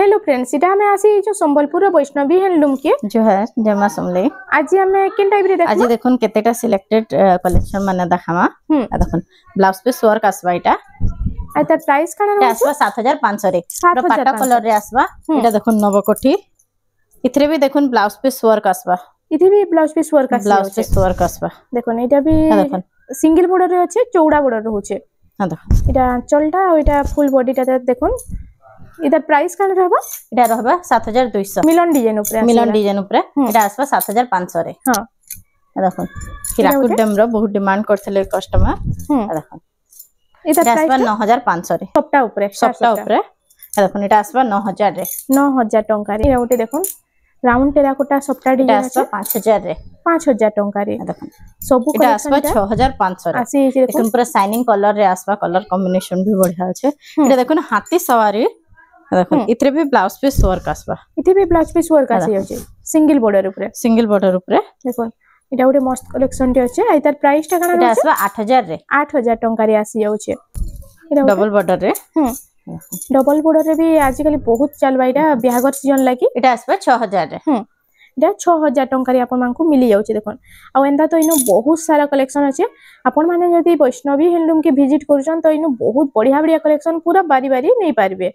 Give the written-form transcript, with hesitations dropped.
Hello friends, इटा हमें आसी जो संबलपुर वैष्णवी हैंडलूम के जो है जमा समले आज हमें किन टाइप रे आज देखुन केतेटा सिलेक्टेड कलेक्शन माने देखामा देखुन ब्लाउज पे वर्क आसबा इटा आ त प्राइस काना रहै आसबा 7500 रे पूरा पाटा कलर रे आसबा इटा देखुन नवकोठी इथरे भी देखुन ब्लाउज पे वर्क आसबा इथे भी ब्लाउज पीस वर्क आसी ब्लाउज पे वर्क आसबा देखुन इटा भी सिंगल बॉर्डर रे अछि चौड़ा बॉर्डर रहउछे हां देखुन इटा चलटा और इटा फुल बॉडी टा देखुन इधर प्राइस काना रहबा इटा रहबा 7200 मिलन डिजाइन ऊपर इटा आसबा 7500 रे हां देखुन हिराकुड डम रो बहुत डिमांड करथले कस्टमर देखुन इधर आसबा 9500 रे सप्ता ऊपर देखुन इटा आसबा 9000 रे 9000 टंका रे उटे देखुन राउंड टेराकोटा सप्ता डिजाइन आसबा 5000 रे 5000 टंका रे देखुन सबु इटा आसबा 6500 रे आसी देखुन पूरा शाइनिंग कलर रे आसबा कलर कॉम्बिनेशन भी बढ़िया আছে इटा देखुन हाथी सवारी देखुन इतरे भी ब्लाउज पीस वर्क आसबा इथे भी ब्लाउज पीस वर्क आसी अछि सिंगल बॉर्डर ऊपर देखुन इटा उटे मस्त कलेक्शन टे अछि आइतार प्राइस टा काना इटा आसबा 8000 रे 8000 टंका रे आसी जाउछे डबल बॉर्डर रे डबल बॉर्डर रे भी आजिकली बहुत चलबा इटा बिहागर सीजन लागी इटा आसबा 6000 रे इटा 6000 टंका रे आपन मानकु मिली जाउछे देखुन आ एंदा तो इनो बहुत सारा कलेक्शन अछि आपन माने जदी वैष्णवी हैंडलूम के विजिट करूछन तो इनो बहुत बढ़िया बढ़िया कलेक्शन पूरा बारी बारी नै पारबे।